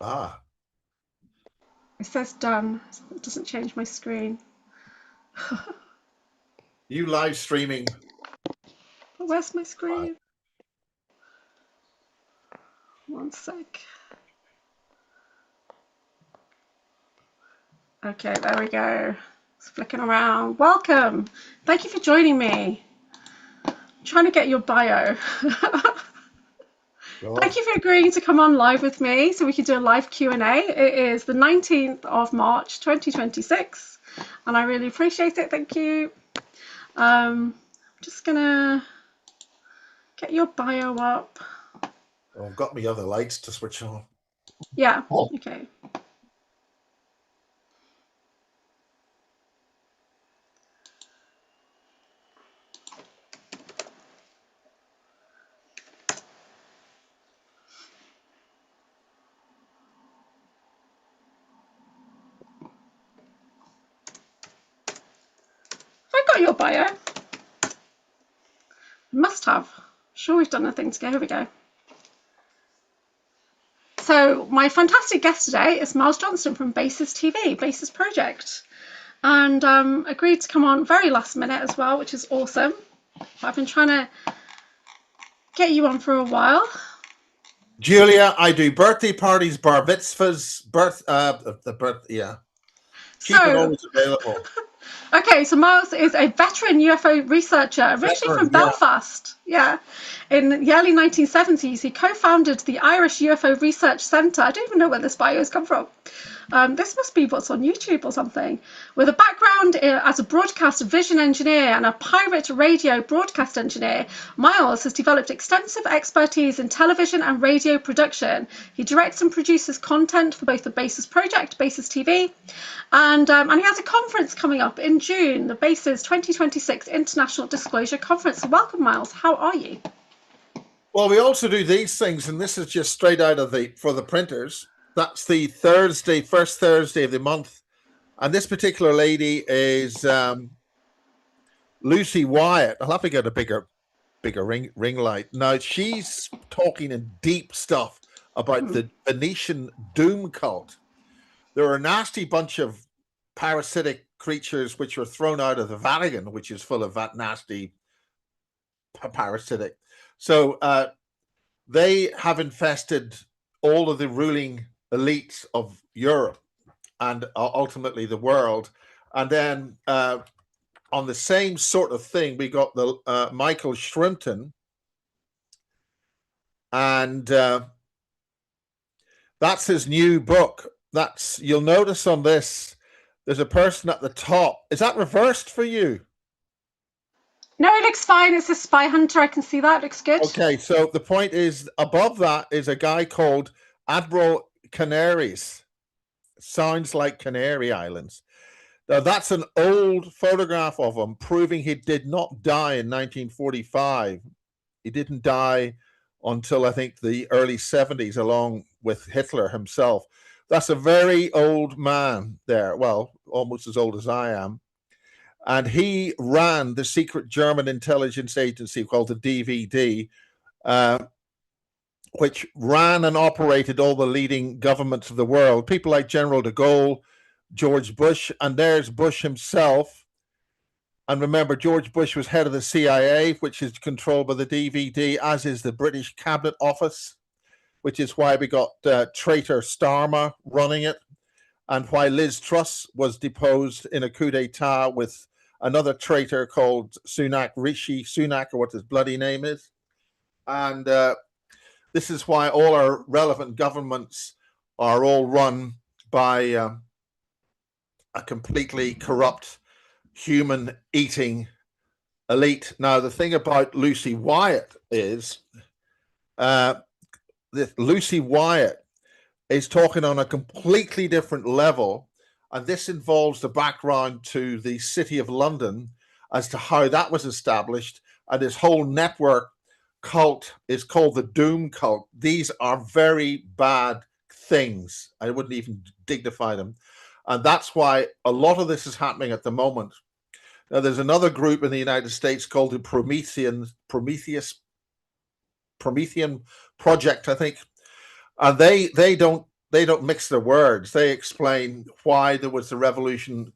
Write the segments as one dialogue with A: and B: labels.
A: Ah,
B: It says done. It doesn't change my screen.
A: you live streaming.
B: But where's my screen? One sec. Okay, there we go. It's flicking around. Welcome. Thank you for joining me. I'm trying to get your bio. Thank you for agreeing to come on live with me so we can do a live Q&A. It is the 19th of March 2026 and I really appreciate it. Thank you. I'm just gonna get your bio up.
A: Oh, I've got my other lights to switch on.
B: Yeah, okay. I got your bio. I must have. Sure, we've done a thing together. Here we go. So my fantastic guest today is Miles Johnston from BASES TV, BASES Project, and agreed to come on very last minute as well, which is awesome. I've been trying to get you on for a while.
A: Julia, I do birthday parties, bar mitzvahs, yeah. Keep it always available.
B: Okay, so Miles is a veteran UFO researcher, originally from Belfast. Yeah. In the early 1970s, he co-founded the Irish UFO Research Centre. I don't even know where this bio has come from. This must be what's on YouTube or something. With a background as a broadcast vision engineer and a pirate radio broadcast engineer, Miles has developed extensive expertise in television and radio production. He directs and produces content for both the BASES Project, BASES TV, and he has a conference coming up in June, the BASES 2026 International Disclosure Conference. So welcome, Miles. How are you?
A: Well, we also do these things, and this is just straight out of for the printers. That's the first Thursday of the month. And this particular lady is Lucy Wyatt. I'll have to get a bigger ring light. Now, she's talking in deep stuff about the Venetian doom cult. There are a nasty bunch of parasitic creatures which were thrown out of the Vatican, which is full of that nasty parasitic. So they have infested all of the ruling elites of Europe and ultimately the world. And then on the same sort of thing, we got the Michael Shrimpton. And that's his new book. You'll notice on this, there's a person at the top. Is that reversed for you?
B: No, it looks fine. It's a spy hunter. I can see that. It looks good.
A: Okay, so the point is, above that is a guy called Admiral Canaries. Sounds like Canary Islands. Now, that's an old photograph of him proving he did not die in 1945. He didn't die until, I think, the early 70s, along with Hitler himself. That's a very old man there. Well, almost as old as I am. And he ran the secret German intelligence agency called the DVD, which ran and operated all the leading governments of the world. People like General de Gaulle, George Bush, and there's Bush himself. And remember, George Bush was head of the CIA, which is controlled by the DVD, as is the British Cabinet Office, which is why we got traitor Starmer running it, and why Liz Truss was deposed in a coup d'etat with another traitor called Rishi Sunak, or what his bloody name is. And this is why all our relevant governments are all run by a completely corrupt, human-eating elite. Now, the thing about Lucy Wyatt is Lucy Wyatt is talking on a completely different level, and this involves the background to the City of London as to how that was established, and this whole network cult is called the Doom Cult. These are very bad things. I wouldn't even dignify them. And that's why a lot of this is happening at the moment. Now, there's another group in the United States called the Promethean Project, I think. And they don't mix their words. They explain why there was the revolution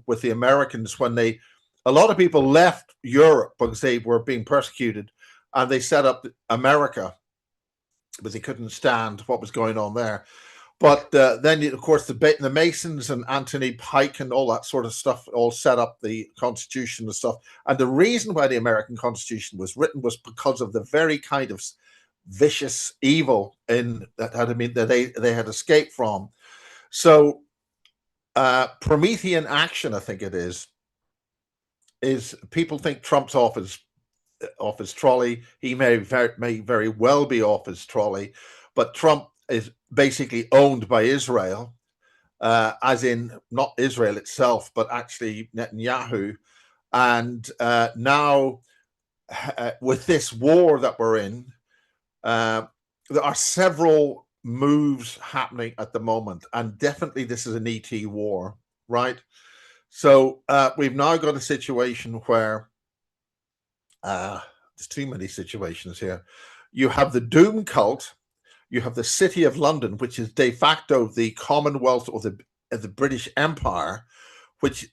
A: with the Americans when a lot of people left Europe because they were being persecuted, and they set up America because they couldn't stand what was going on there. But then, of course, the Masons and Anthony Pike and all that sort of stuff all set up the Constitution and stuff. And the reason why the American Constitution was written was because of the very kind of vicious evil that they had escaped from. So Promethean action, I think it is people think Trump's off his trolley. He may very well be off his trolley, but Trump is basically owned by Israel, as in not Israel itself, but actually Netanyahu. And now with this war that we're in, there are several moves happening at the moment, and definitely this is an ET war, right? So we've now got a situation where there's too many situations here. You have the doom cult. You have the City of London, which is de facto the Commonwealth of the British Empire, which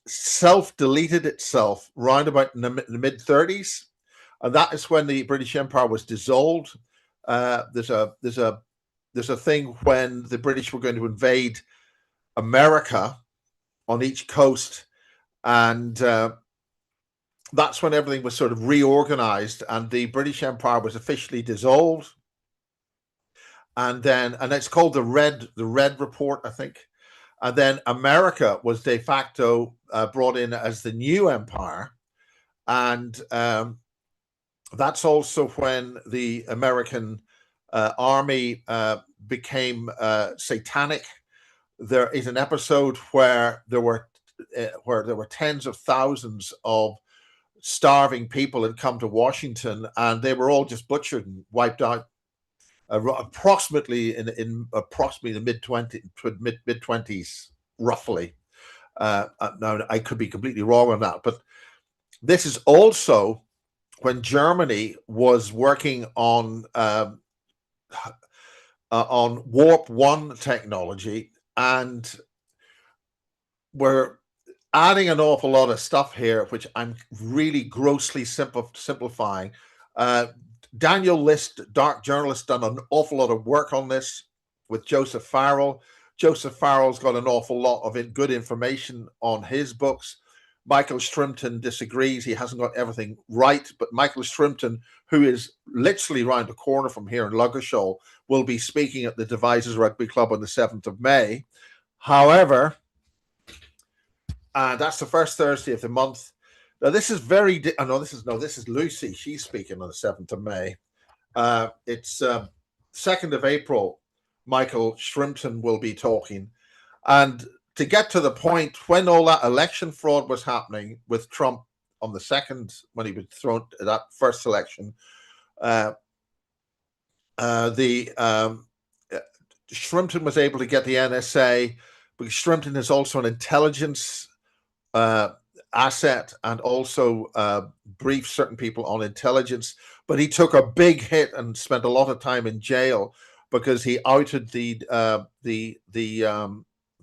A: self-deleted itself round about in the mid-30s. And that is when the British Empire was dissolved. There's a thing when the British were going to invade America on each coast, and that's when everything was sort of reorganized, and the British Empire was officially dissolved. And it's called the Red Report, I think. And then America was de facto brought in as the new empire, and that's also when the American army became satanic. There is an episode where there were tens of thousands of starving people had come to Washington, and they were all just butchered and wiped out. Approximately in approximately the mid 20s, roughly. Now I could be completely wrong on that, but this is also when Germany was working on Warp 1 technology, and we're adding an awful lot of stuff here, which I'm really grossly simplifying. Daniel List, dark journalist, done an awful lot of work on this with Joseph Farrell. Joseph Farrell's got an awful lot of good information on his books. Michael Strimpton disagrees. He hasn't got everything right, but Michael Strimpton, who is literally around the corner from here in Ludgershall, will be speaking at the Devizes Rugby Club on the 7th of May. However, that's the first Thursday of the month. Now, this is this is Lucy. She's speaking on the 7th of May. It's 2nd of April. Michael Strimpton will be talking. And to get to the point, when all that election fraud was happening with Trump on the 2nd, when he was thrown at that first election, Strimpton was able to get the NSA, because Strimpton is also an intelligence asset, and also brief certain people on intelligence. But he took a big hit and spent a lot of time in jail because he outed the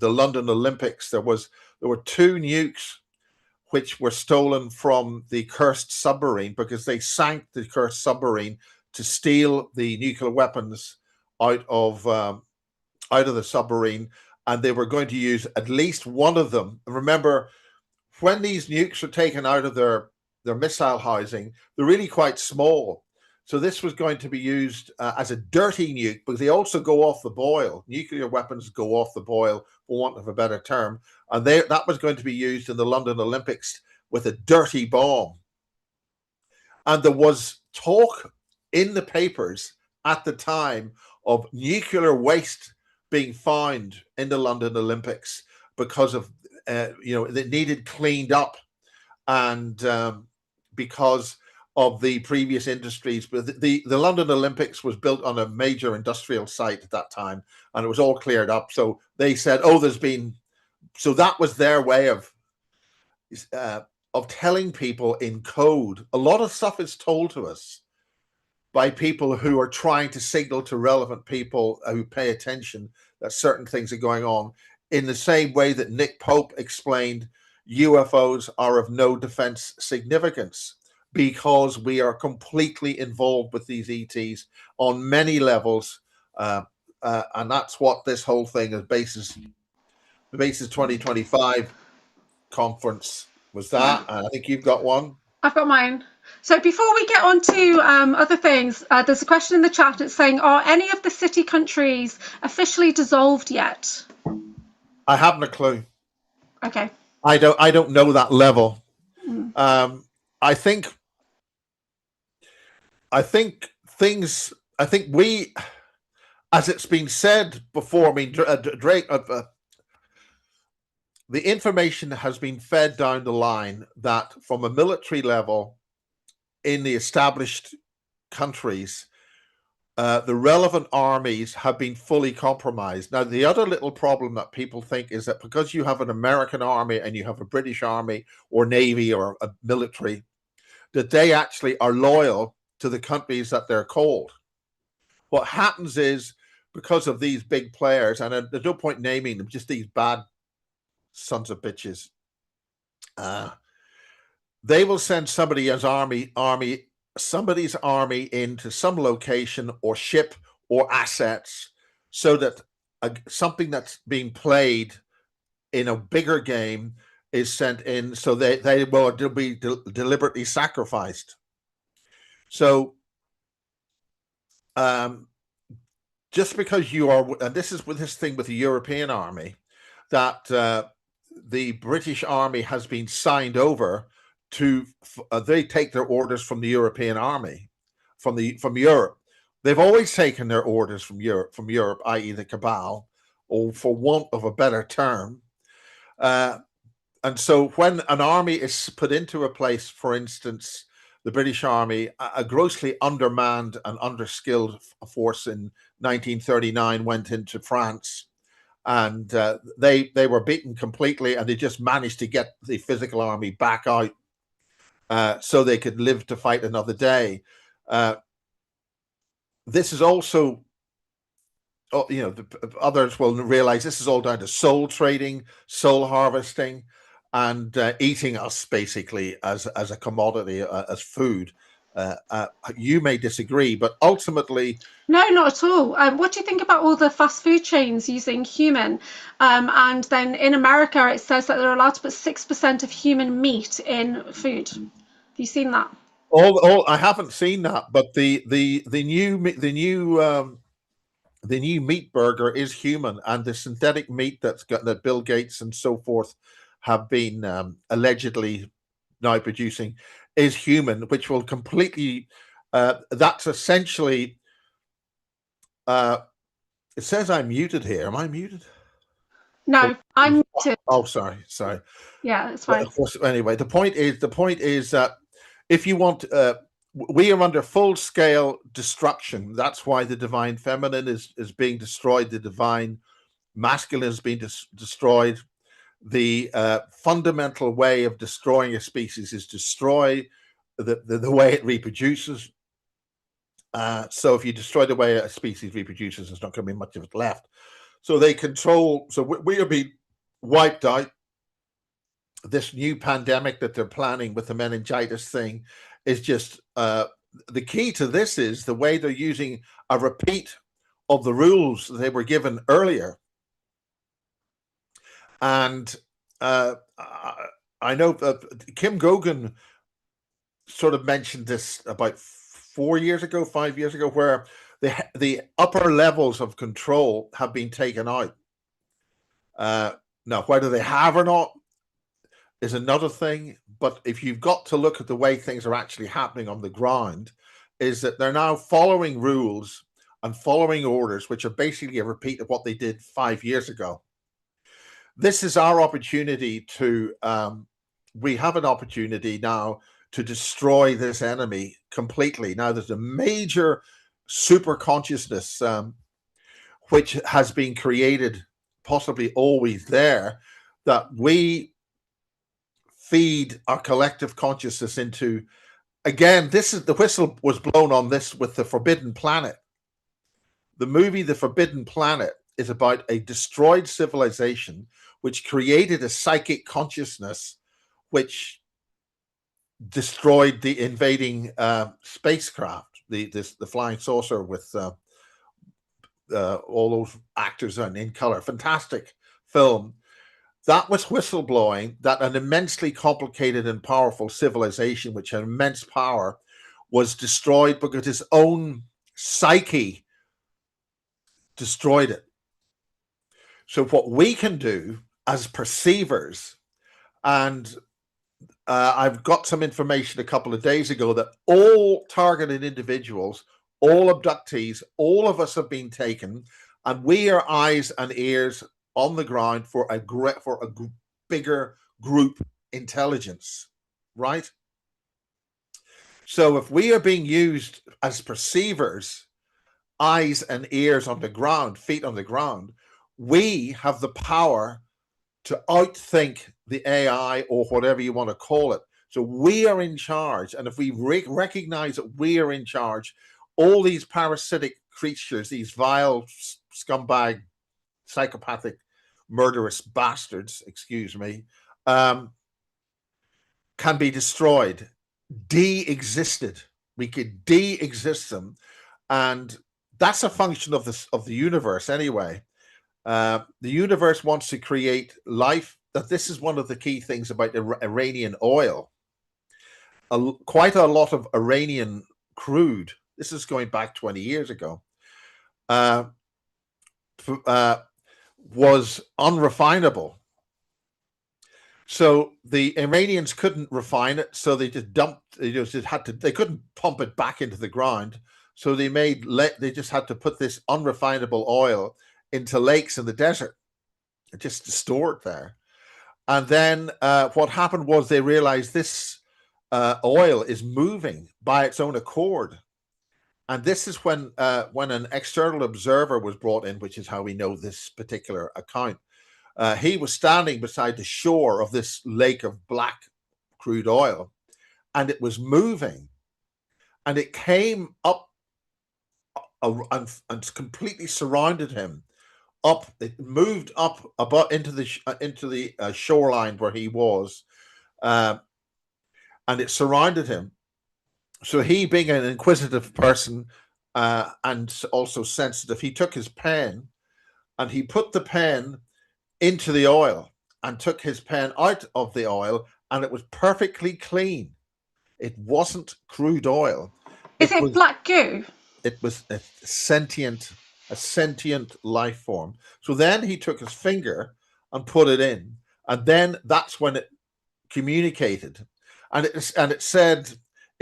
A: London Olympics. There were 2 nukes which were stolen from the cursed submarine, because they sank the cursed submarine to steal the nuclear weapons out of the submarine, and they were going to use at least one of them. Remember, when these nukes are taken out of their missile housing, they're really quite small. So this was going to be used as a dirty nuke, because they also go off the boil. Nuclear weapons go off the boil, for want of a better term. And that was going to be used in the London Olympics with a dirty bomb. And there was talk in the papers at the time of nuclear waste being found in the London Olympics because of it needed cleaned up, and because of the previous industries. But the London Olympics was built on a major industrial site at that time, and it was all cleared up. So they said, so that was their way of telling people in code. A lot of stuff is told to us, by people who are trying to signal to relevant people who pay attention that certain things are going on, in the same way that Nick Pope explained UFOs are of no defense significance, because we are completely involved with these ETs on many levels. And that's what this whole thing is the BASES 2025 conference was that. And I think you've got one.
B: I've got mine. So before we get on to other things, there's a question in the chat. It's saying, are any of the city countries officially dissolved yet?
A: I haven't a clue.
B: Okay.
A: I don't know that level. I think we, as it's been said before, I mean, Drake, the information has been fed down the line that from a military level in the established countries, the relevant armies have been fully compromised. Now, the other little problem that people think is that because you have an American army and you have a British army or navy or a military, that they actually are loyal to the countries that they're called. What happens is, because of these big players, and there's no point naming them, just these bad sons of bitches, they will send somebody's army into some location or ship or assets, so that something that's being played in a bigger game is sent in, so they will be deliberately sacrificed. So just because you are, and this is with this thing with the European army, that the British army has been signed over to, they take their orders from the European army, from Europe. They've always taken their orders from Europe, i.e. the cabal, or for want of a better term. And so when an army is put into a place, for instance, the British Army, a grossly undermanned and underskilled force in 1939 went into France, and they were beaten completely, and they just managed to get the physical army back out so they could live to fight another day. This is also, others will realize this is all down to soul trading, soul harvesting, and eating us basically as a commodity, as food. You may disagree, but ultimately...
B: No, not at all. What do you think about all the fast food chains using human? And then in America, it says that they're allowed to put 6% of human meat in food. Have you seen that?
A: I haven't seen that, but the new meat burger is human, and the synthetic meat that Bill Gates and so forth have been allegedly now producing is human, which will completely, that's essentially, it says I'm muted here. Am I muted?
B: No, I'm muted.
A: Oh, sorry.
B: Yeah, it's fine.
A: Of course, anyway, the point is that if you want, we are under full-scale destruction. That's why the divine feminine is being destroyed. The divine masculine is being destroyed. The fundamental way of destroying a species is destroy the way it reproduces. So if you destroy the way a species reproduces, there's not going to be much of it left. So they control. So we are being wiped out. This new pandemic that they're planning with the meningitis thing is just the key to this is the way they're using a repeat of the rules they were given earlier. And I know Kim Gogan sort of mentioned this about 5 years ago, where the upper levels of control have been taken out. Now, whether they have or not is another thing. But if you've got to look at the way things are actually happening on the ground, is that they're now following rules and following orders, which are basically a repeat of what they did 5 years ago. This is our opportunity to, we have an opportunity now to destroy this enemy completely. Now, there's a major super consciousness which has been created, possibly always there, that we feed our collective consciousness into again, this is the whistle was blown on this with The Forbidden Planet. The movie The Forbidden Planet is about a destroyed civilization which created a psychic consciousness which destroyed the invading spacecraft, the flying saucer with all those actors in color. Fantastic film. That was whistleblowing, that an immensely complicated and powerful civilization, which had immense power, was destroyed because his own psyche destroyed it. So what we can do as perceivers, and I've got some information a couple of days ago that all targeted individuals, all abductees, all of us have been taken, and we are eyes and ears on the ground for a bigger group intelligence, right? So if we are being used as perceivers, eyes and ears on the ground, feet on the ground, we have the power to outthink the AI or whatever you want to call it. So we are in charge. And if we recognize that we are in charge, all these parasitic creatures, these vile, scumbag, psychopathic, murderous bastards, excuse me, can be destroyed, de-existed. We could de-exist them. And that's a function of the universe anyway. The universe wants to create life. That this is one of the key things about Iranian oil. Quite a lot of Iranian crude, this is going back 20 years ago, was unrefinable. So the Iranians couldn't refine it, so they just dumped. They couldn't pump it back into the ground, so they just had to put this unrefinable oil into lakes in the desert, just to store it there. And then what happened was they realized this oil is moving by its own accord. And this is when an external observer was brought in, which is how we know this particular account. He was standing beside the shore of this lake of black crude oil, and it was moving. And it came up and completely surrounded him. It moved up about into the shoreline where he was, and it surrounded him. So he, being an inquisitive person and also sensitive, he took his pen and he put the pen into the oil and took his pen out of the oil, and it was perfectly clean. It wasn't crude oil.
B: Is it black goo?
A: It was a sentient life form. So then he took his finger and put it in, and then that's when it communicated, and it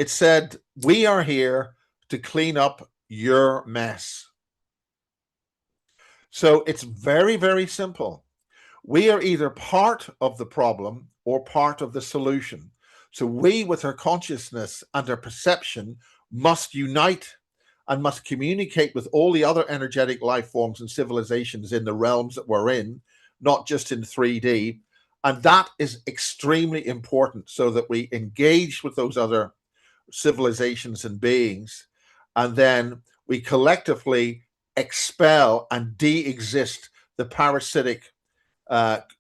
A: said, "We are here to clean up your mess." So it's very, very simple. We are either part of the problem or part of the solution. So we, with our consciousness and our perception, must unite and must communicate with all the other energetic life forms and civilizations in the realms that we're in, not just in 3D. And that is extremely important, so that we engage with those other civilizations and beings, and then we collectively expel and de-exist the parasitic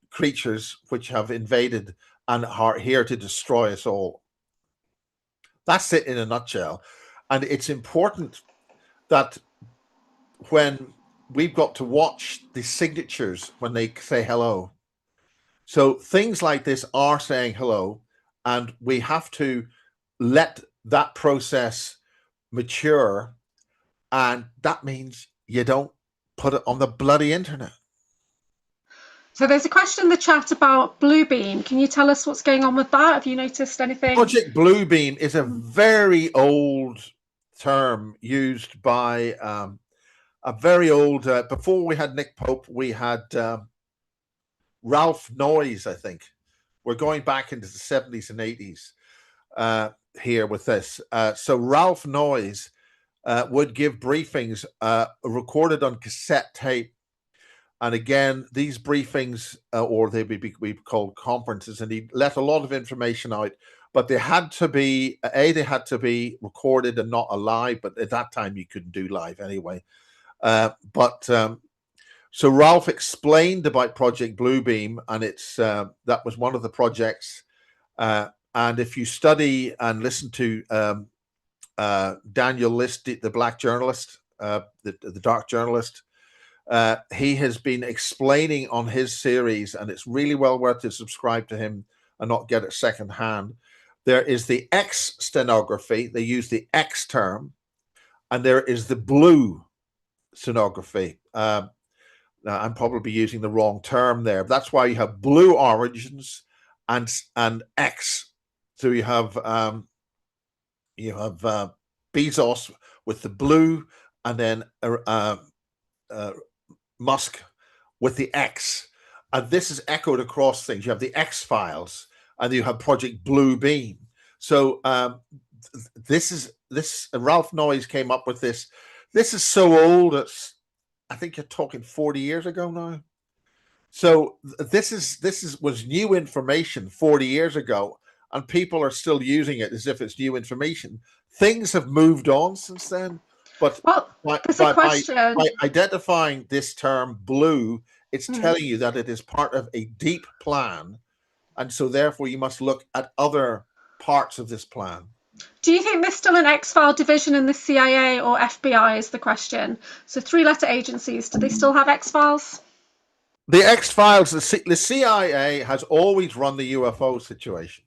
A: creatures which have invaded and are here to destroy us all. That's it in a nutshell. And it's important that when we've got to watch the signatures when they say hello. So things like this are saying hello, and we have to let that process mature, and that means you don't put it on the bloody internet.
B: So there's a question in the chat about Bluebeam. Can you tell us what's going on with that? Have you noticed anything?
A: Project Bluebeam is a very old term used by a very old, before we had Nick Pope, we had Ralph Noyes, I think. We're going back into the 70s and 80s here with this. So Ralph Noyes would give briefings recorded on cassette tape. And again, these briefings, or they would be called conferences, and he let a lot of information out. but they had to be they had to be recorded and not alive. But at that time, you couldn't do live anyway. So Ralph explained about Project Bluebeam, and it's that was one of the projects. And if you study and listen to Daniel List, the black journalist, the dark journalist, he has been explaining on his series, and it's really well worth to subscribe to him and not get it secondhand. There is the X stenography. They use the X term, and there is the blue stenography. Now, I'm probably using the wrong term there. But that's why you have blue origins and X. So you have Bezos with the blue, and then Musk with the X. And this is echoed across things. You have the X Files, and you have Project Bluebeam. So this Ralph Noyes came up with this. This is so old. I think you're talking 40 years ago now. So this was new information 40 years ago, and people are still using it as if it's new information. Things have moved on since then, but by identifying this term blue, it's telling you that it is part of a deep plan, and so therefore you must look at other parts of this plan.
B: Do you think there's still an X-File division in the CIA or FBI is the question? So 3-letter agencies, do they still have X-Files?
A: The X-Files, the CIA has always run the UFO situation.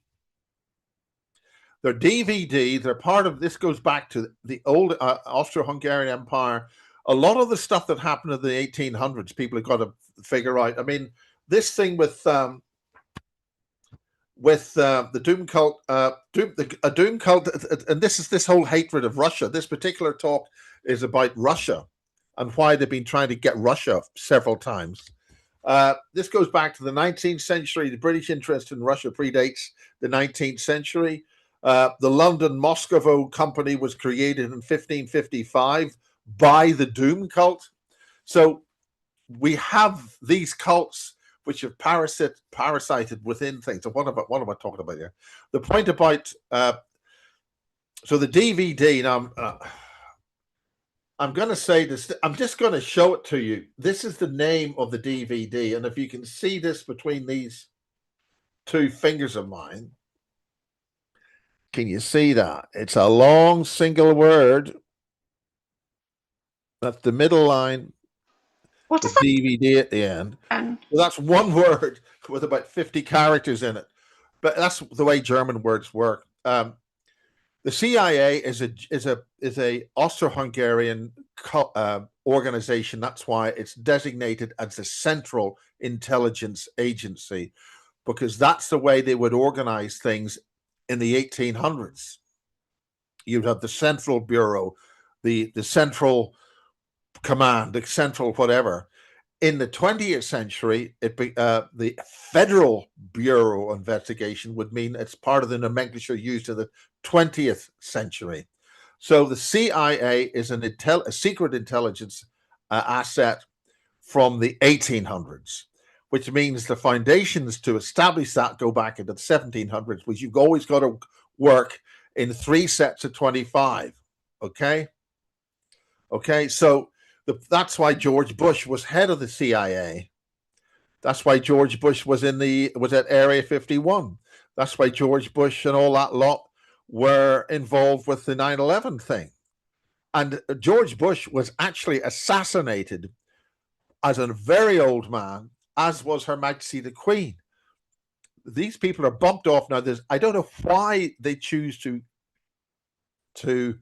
A: They're DVD, they're part of, this goes back to the old Austro-Hungarian Empire. A lot of the stuff that happened in the 1800s, people have got to figure out. I mean, this thing with the doom cult, a doom cult, and this whole hatred of Russia. This particular talk is about Russia and why they've been trying to get Russia several times. This goes back to the 19th century. The British interest in Russia predates the 19th century. The London Moscow Company was created in 1555 by the doom cult. So we have these cults which have parasited within things. So what am I talking about here? The point about so the DVD. Now I'm going to say this. I'm just going to show it to you. This is the name of the DVD, and if you can see this between these two fingers of mine, can you see that? It's a long single word. That's the middle line.
B: What is that?
A: DVD at the end. Well, that's one word with about 50 characters in it. But that's the way German words work. The CIA is a Austro-Hungarian organization. That's why it's designated as the Central Intelligence Agency, because that's the way they would organize things in the 1800s. You'd have the Central Bureau, the Central Command, the Central whatever. In the 20th century, the Federal Bureau of Investigation would mean it's part of the nomenclature used in the 20th century. So the CIA is a secret intelligence asset from the 1800s, which means the foundations to establish that go back into the 1700s, which you've always got to work in 3 sets of 25. Okay? So that's why George Bush was head of the CIA. That's why George Bush was at Area 51. That's why George Bush and all that lot were involved with the 9/11 thing. And George Bush was actually assassinated as a very old man, as was Her Majesty the Queen. These people are bumped off now. I don't know why they choose to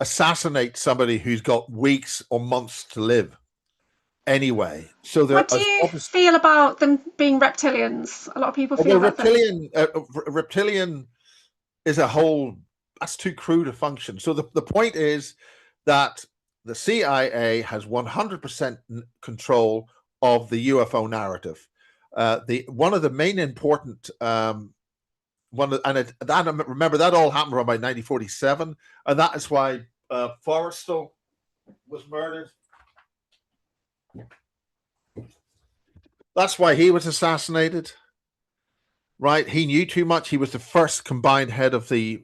A: assassinate somebody who's got weeks or months to live. Anyway, so
B: what do you feel about them being reptilians? A lot of people feel
A: reptilian is a whole, that's too crude a function. So the point is that the CIA has 100% control of the UFO narrative. One of the main important remember that all happened around about 1947, and that is why Forrestal was murdered. That's why he was assassinated. right? He knew too much. He was the first combined head of the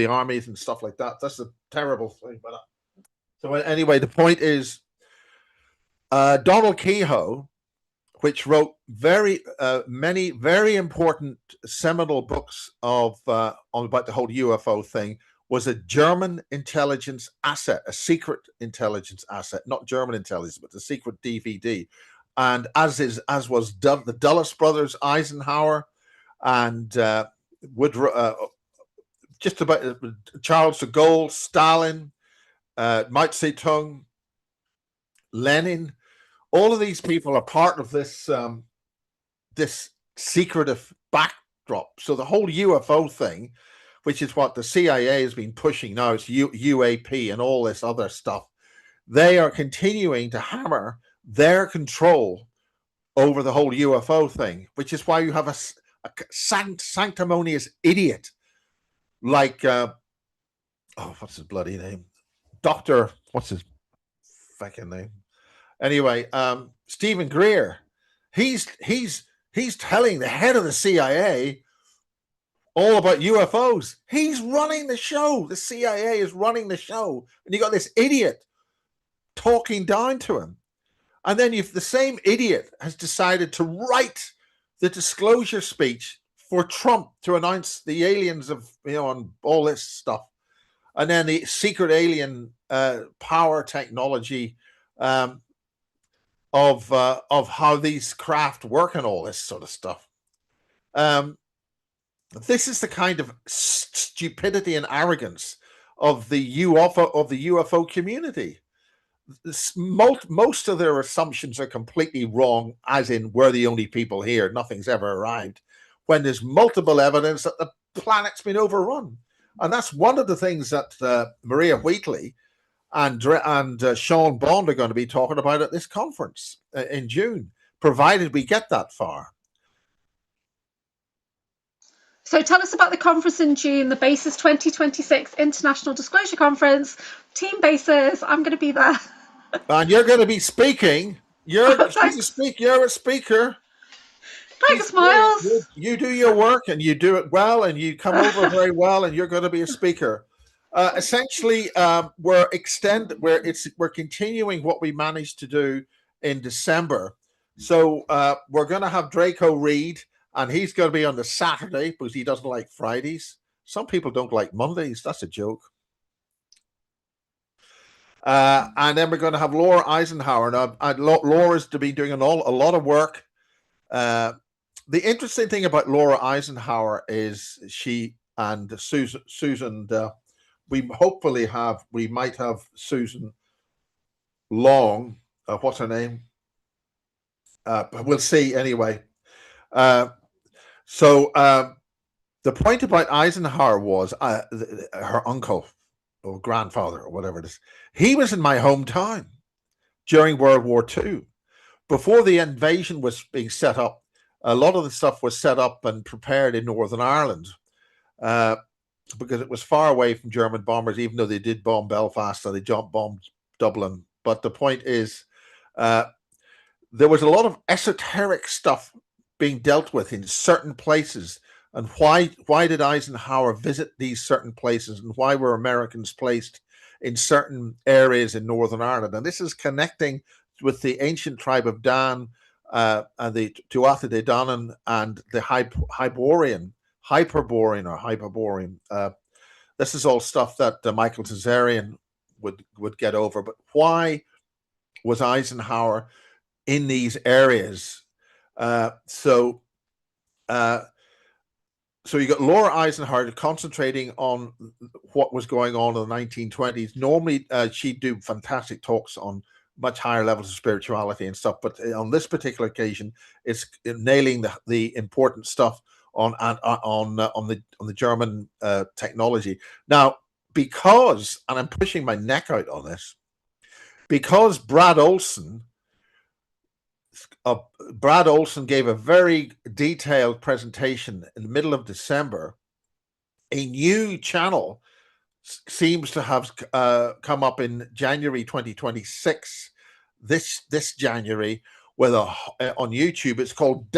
A: armies and stuff like that. That's a terrible thing. But so anyway, the point is, Donald Kehoe, which wrote many very important seminal books on about the whole UFO thing, was a German intelligence asset, a secret intelligence asset, not German intelligence, but the secret DVD. And as was the Dulles brothers, Eisenhower, and Woodrow, just about Charles de Gaulle, Stalin, Mao Zedong, Lenin. All of these people are part of this this secretive backdrop. So the whole UFO thing, which is what the CIA has been pushing now, it's UAP and all this other stuff. They are continuing to hammer their control over the whole UFO thing, which is why you have a sanctimonious idiot like what's his bloody name? Dr. What's his fucking name? Anyway, Stephen Greer. He's telling the head of the CIA all about UFOs. He's running the show. The CIA is running the show. And you got this idiot talking down to him. And then the same idiot has decided to write the disclosure speech for Trump to announce the aliens of, and all this stuff. And then the secret alien power technology of how these craft work and all this sort of stuff. This is the kind of stupidity and arrogance of the UFO community. Most of their assumptions are completely wrong, as in we're the only people here, nothing's ever arrived, when there's multiple evidence that the planet's been overrun. And that's one of the things that Maria Wheatley and Sean Bond are going to be talking about at this conference in June, provided we get that far.
B: So tell us about the conference in June, the BASES 2026 International Disclosure Conference. Team BASES, I'm going to be there.
A: And you're going to be speaking. You're a speaker.
B: Thanks, Miles.
A: You do your work and you do it well and you come over very well and you're going to be a speaker. Essentially, we're continuing what we managed to do in December. So we're going to have Draco Reed, and he's going to be on the Saturday because he doesn't like Fridays. Some people don't like Mondays. That's a joke. And then we're going to have Laura Eisenhower. Now, Laura's to be doing a lot of work. The interesting thing about Laura Eisenhower is she and Susan. We might have Susan Long. What's her name? We'll see anyway. So the point about Eisenhower was her uncle or grandfather or whatever it is. He was in my hometown during World War II. Before the invasion was being set up, a lot of the stuff was set up and prepared in Northern Ireland because it was far away from German bombers, even though they did bomb Belfast and they bombed Dublin. But the point is, there was a lot of esoteric stuff being dealt with in certain places. And why did Eisenhower visit these certain places, and why were Americans placed in certain areas in Northern Ireland? And this is connecting with the ancient tribe of Dan and the Tuatha De Danann and the Hyperborean. This is all stuff that Michael Tazarian would get over. But why was Eisenhower in these areas? So you got Laura Eisenhower concentrating on what was going on in the 1920s. Normally, she'd do fantastic talks on much higher levels of spirituality and stuff, but on this particular occasion, it's nailing the important stuff on the German technology. Now, because, and I'm pushing my neck out on this, because Brad Olson gave a very detailed presentation in the middle of December. A new channel seems to have come up in January 2026, this January, on YouTube. It's called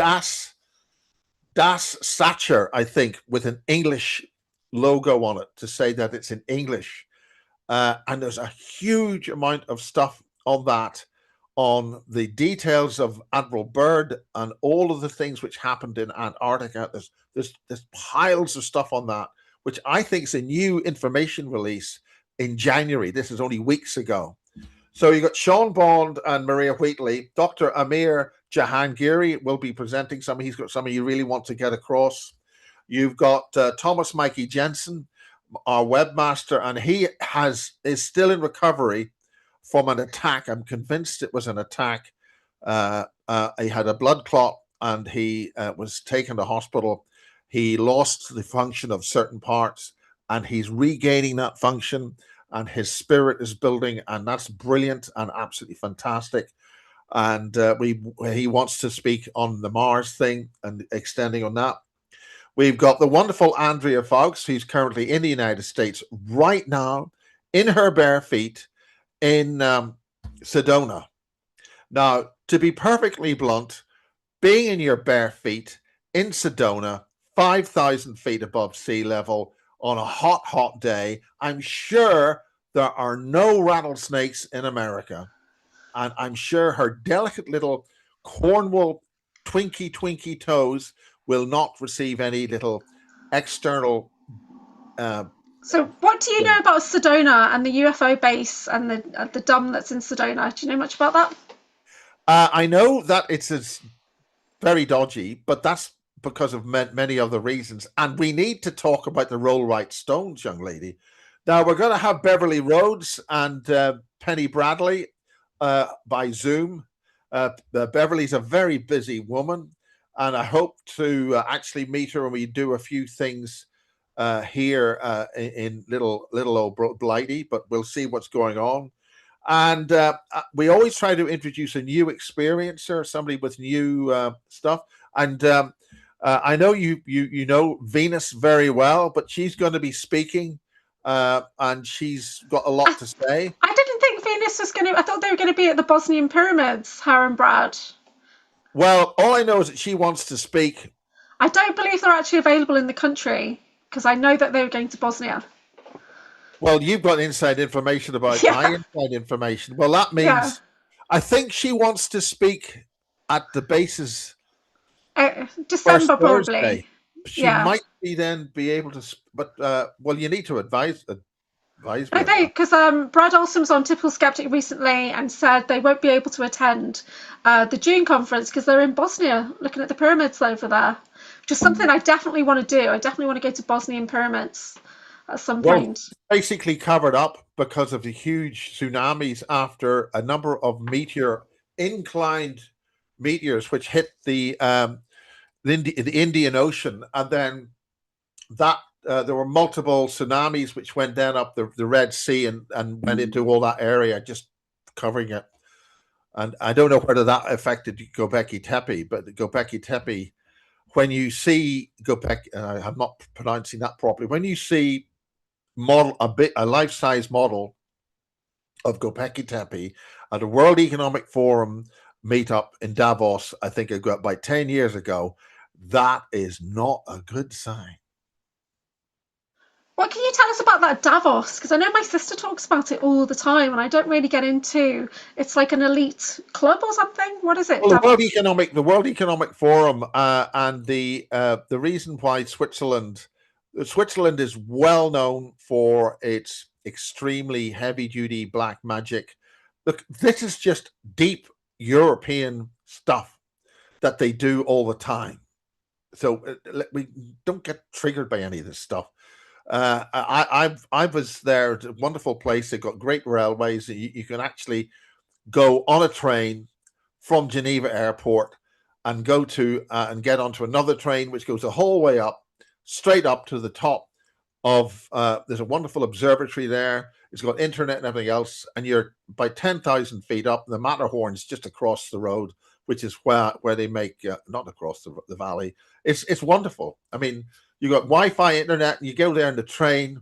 A: Das Sacher, I think, with an English logo on it to say that it's in English. And there's a huge amount of stuff on that, on the details of Admiral Byrd and all of the things which happened in Antarctica. There's piles of stuff on that, which I think is a new information release in January. This is only weeks ago. So you got Sean Bond and Maria Wheatley. Dr. Amir Jahangiri will be presenting some. He's got something you really want to get across. You've got Thomas Mikey Jensen, our webmaster, and he is still in recovery from an attack. I'm convinced it was an attack. He had a blood clot and he was taken to hospital. He lost the function of certain parts and he's regaining that function, and his spirit is building, and that's brilliant and absolutely fantastic. And he wants to speak on the Mars thing and extending on that. We've got the wonderful Andrea Fawkes, who's currently in the United States right now, in her bare feet, in Sedona. Now, to be perfectly blunt, being in your bare feet in Sedona, 5,000 feet above sea level, on a hot, hot day, I'm sure there are no rattlesnakes in America. And I'm sure her delicate little Cornwall twinky toes will not receive any little external.
B: So what do you know about Sedona and the UFO base and the dome that's in Sedona? Do you know much about that?
A: I know that it's very dodgy, but that's because of many other reasons. And we need to talk about the Roll Right Stones, young lady. Now, we're going to have Beverly Rhodes and Penny Bradley by Zoom. Beverly's a very busy woman, and I hope to actually meet her when we do a few things here in little old Blighty, but we'll see what's going on. And we always try to introduce a new experiencer, somebody with new stuff. And I know you know Venus very well, but she's going to be speaking, and she's got a lot to say.
B: I didn't think Venus was going to. I thought they were going to be at the Bosnian pyramids, her and Brad.
A: Well, all I know is that she wants to speak.
B: I don't believe they're actually available in the country, because I know that they were going to Bosnia.
A: Well, you've got inside information about my inside information. Well, that means I think she wants to speak at the bases.
B: December, probably.
A: She might be able to, but well, you need to advise me.
B: Because Brad Olson was on Typical Skeptic recently and said they won't be able to attend the June conference because they're in Bosnia looking at the pyramids over there, which is something I definitely want to do. I definitely want to go to Bosnian pyramids at some point.
A: Basically covered up because of the huge tsunamis after a number of inclined meteors which hit the Indian Ocean, and then that there were multiple tsunamis which went down up the Red Sea and went into all that area, just covering it. And I don't know whether that affected Göbekli Tepe, but Göbekli Tepe, when you see I'm not pronouncing that properly, when you see a life-size model of Göbekli Tepe at a World Economic Forum meetup in Davos, I think about 10 years ago, that is not a good sign.
B: What can you tell us about that Davos? Because I know my sister talks about it all the time, and I don't really get into. It's like an elite club or something. What is it?
A: Well, the World Economic Forum, and the reason why Switzerland is well known for its extremely heavy-duty black magic. Look, this is just deep European stuff that they do all the time. So we don't get triggered by any of this stuff. I was there. It's a wonderful place. They've got great railways. You can actually go on a train from Geneva Airport and go to and get onto another train, which goes the whole way up, straight up to the top of. There's a wonderful observatory there. It's got internet and everything else, and you're by 10,000 feet up. The Matterhorn's just across the road, which is where they make not across the valley. It's wonderful. I mean, you got Wi-Fi internet, and you go there in the train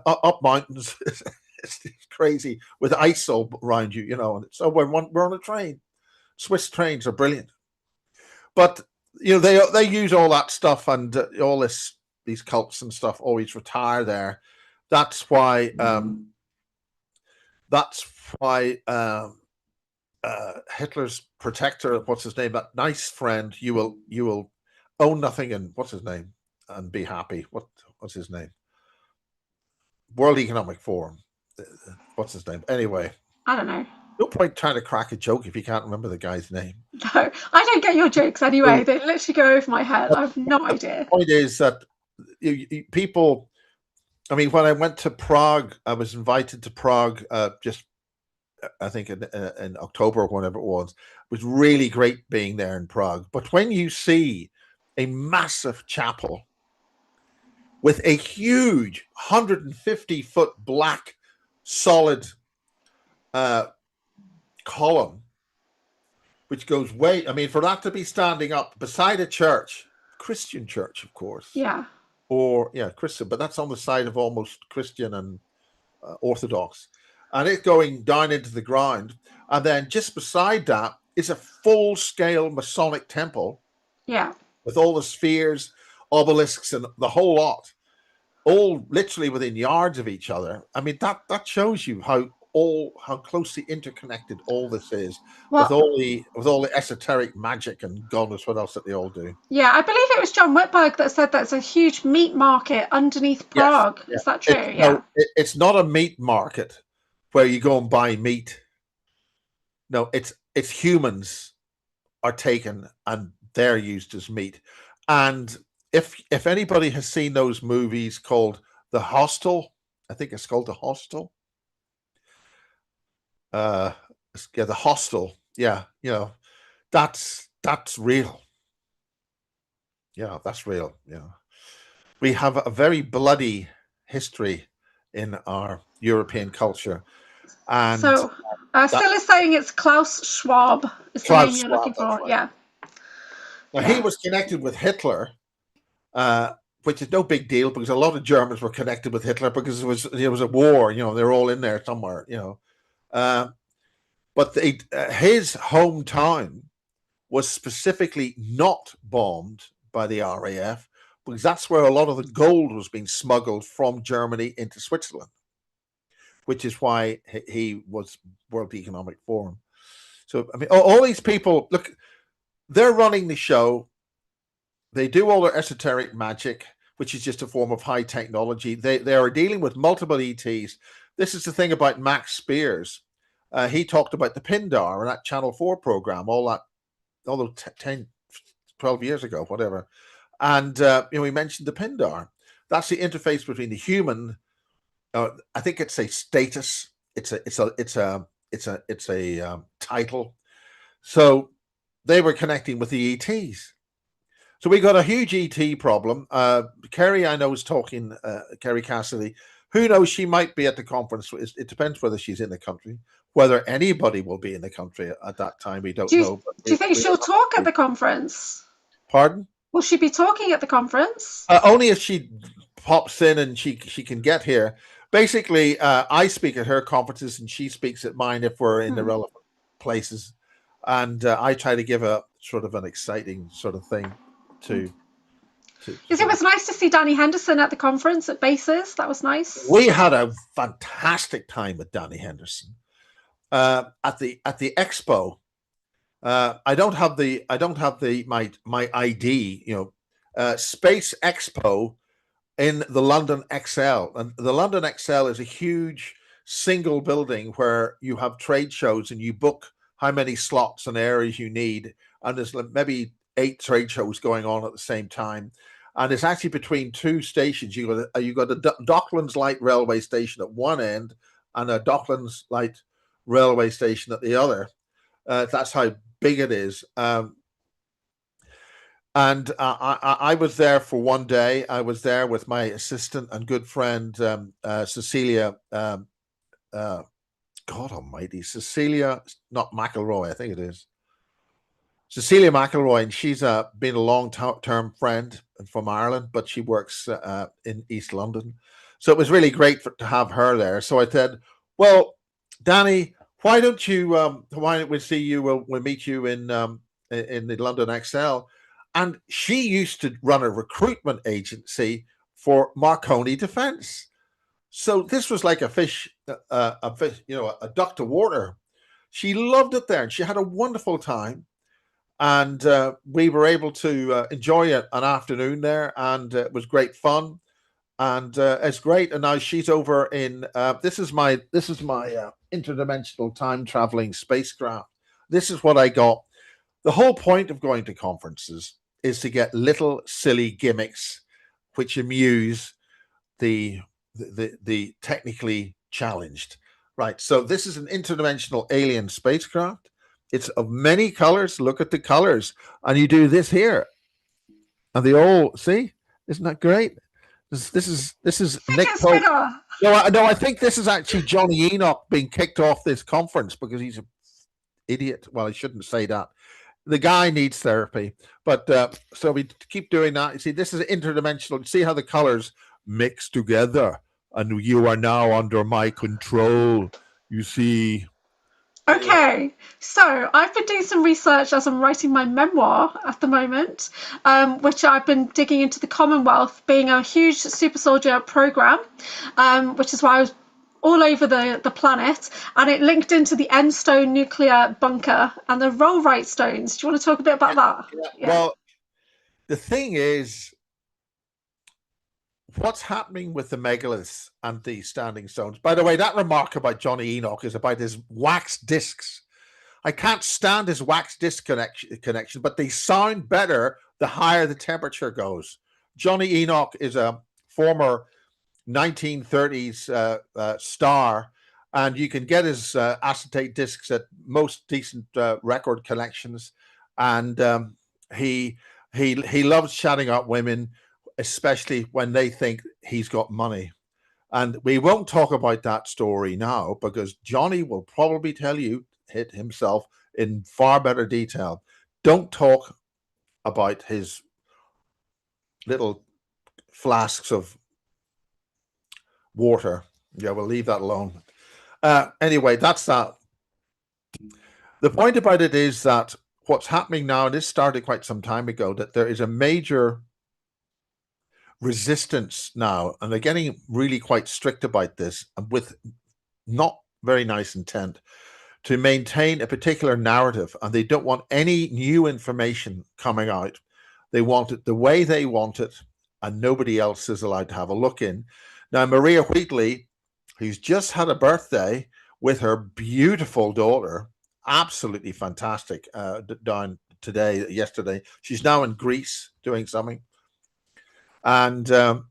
A: up mountains. It's crazy with ice all around you, you know. And so we're on a train. Swiss trains are brilliant. But they use all that stuff, and all these cults and stuff always retire there. That's why. Hitler's protector, what's his name? That nice friend. You will own nothing, and what's his name, and be happy. What's his name? World Economic Forum. What's his name? Anyway,
B: I don't know.
A: No point trying to crack a joke if you can't remember the guy's name.
B: No, I don't get your jokes anyway. They literally go over my head. I have no idea.
A: The point is that people. I mean, when I went to Prague, I was invited to Prague just, I think, in October or whenever it was. It was really great being there in Prague. But when you see a massive chapel with a huge 150-foot black solid column, which goes way, I mean, for that to be standing up beside a church, Christian church, of course.
B: Yeah.
A: Or, yeah, Christian, but that's on the side of almost Christian and Orthodox. And it going down into the ground. And then just beside that is a full-scale Masonic temple.
B: Yeah.
A: With all the spheres, obelisks, and the whole lot, all literally within yards of each other. I mean, that shows you how closely interconnected all this is, with all the esoteric magic and God knows what else that they all do.
B: Yeah, I believe it was John Whitberg that said that's a huge meat market underneath Prague. Yes, is that true?
A: No, it's not a meat market where you go and buy meat. No, it's humans are taken and they're used as meat. And if anybody has seen those movies called The Hostel, I think it's called The Hostel. The Hostel. Yeah, that's real. Yeah, that's real. Yeah, we have a very bloody history in our European culture. And
B: so Still is saying it's Klaus Schwab is the name you're looking for. Right. Yeah.
A: Now, he was connected with Hitler, which is no big deal because a lot of Germans were connected with Hitler because it was a war. They're all in there somewhere. But his hometown was specifically not bombed by the RAF because that's where a lot of the gold was being smuggled from Germany into Switzerland, which is why he was World Economic Forum. So, I mean, all these people, look, they're running the show. They do all their esoteric magic, which is just a form of high technology. They are dealing with multiple ETs. This is the thing about Max Spears. He talked about the Pindar and that Channel 4 program, all 10, 12 years ago, whatever. And, we mentioned the Pindar. That's the interface between the human. I think it's a status. It's a title. So they were connecting with the ETs. So we got a huge ET problem. Kerry, I know, is talking, Kerry Cassidy. Who knows? She might be at the conference. It depends whether she's in the country. Whether anybody will be in the country at that time, we don't know.
B: Do you think she'll talk at the conference?
A: Pardon?
B: Will she be talking at the conference?
A: Only if she pops in and she can get here. Basically, I speak at her conferences and she speaks at mine if we're in the relevant places. And I try to give a sort of an exciting sort of thing to
B: it was nice to see Danny Henderson at the conference at Bases. That was nice.
A: We had a fantastic time with Danny Henderson at the expo. I don't have my ID. Space Expo in the London XL, and the London XL is a huge single building where you have trade shows and you book how many slots and areas you need, and there's maybe 8 trade shows going on at the same time. And it's actually between 2 stations. You got a Docklands Light Railway Station at one end and a Docklands Light Railway Station at the other. That's how big it is. And I was there for one day. I was there with my assistant and good friend, Cecilia. God almighty, Cecilia, not McElroy, I think it is. Cecilia McElroy, and she's been a long-term friend from Ireland, but she works in East London. So it was really great to have her there. So I said, well, Danny, why don't we see you? We'll meet you in the London XL. And she used to run a recruitment agency for Marconi Defense. So this was like a fish, a duck to water. She loved it there, and she had a wonderful time. And we were able to enjoy an afternoon there, and it was great fun. And it's great. And now she's over in. This is my interdimensional time traveling spacecraft. This is what I got. The whole point of going to conferences is to get little silly gimmicks which amuse the technically challenged. Right. So this is an interdimensional alien spacecraft. It's of many colors. Look at the colors. And you do this here. And they all see, isn't that great? This is Nick Pope. No, I think this is actually Johnny Enoch being kicked off this conference because he's an idiot. Well, I shouldn't say that. The guy needs therapy. But so we keep doing that. You see, this is interdimensional. See how the colors mix together, and you are now under my control. You see.
B: Okay, so I've been doing some research as I'm writing my memoir at the moment, which I've been digging into the Commonwealth being a huge super soldier program, which is why I was all over the planet, and it linked into the Enstone nuclear bunker and the Rollright stones. Do you want to talk a bit about that?
A: Yeah. Well, the thing is, what's happening with the megaliths and the standing stones? By the way, that remark about Johnny Enoch is about his wax discs. I can't stand his wax disc connection, but they sound better the higher the temperature goes. Johnny Enoch is a former 1930s star, and you can get his acetate discs at most decent record collections. And he loves chatting up women, especially when they think he's got money. And we won't talk about that story now because Johnny will probably tell you it himself in far better detail. Don't talk about his little flasks of water. Yeah, we'll leave that alone. Anyway, that's that. The point about it is that what's happening now, and this started quite some time ago, that there is a major resistance now, and they're getting really quite strict about this, and with not very nice intent, to maintain a particular narrative, and they don't want any new information coming out. They want it the way they want it, and nobody else is allowed to have a look in. Now, Maria Wheatley, who's just had a birthday with her beautiful daughter, absolutely fantastic, yesterday. She's now in Greece doing something. And her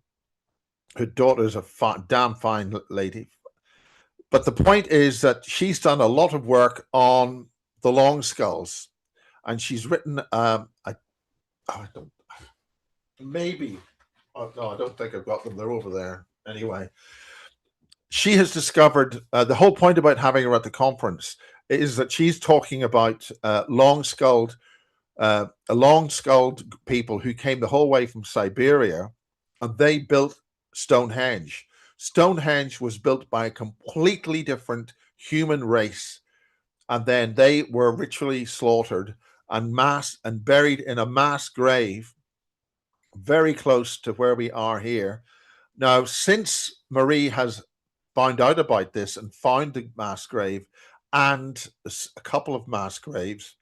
A: daughter's a damn fine lady. But the point is that she's done a lot of work on the long skulls, and she's written. I don't think I've got them. They're over there anyway. She has discovered the whole point about having her at the conference is that she's talking about long-skulled people who came the whole way from Siberia, and they built Stonehenge. Stonehenge was built by a completely different human race, and then they were ritually slaughtered and buried in a mass grave very close to where we are here. Now, since Marie has found out about this and found the mass grave and a couple of mass graves,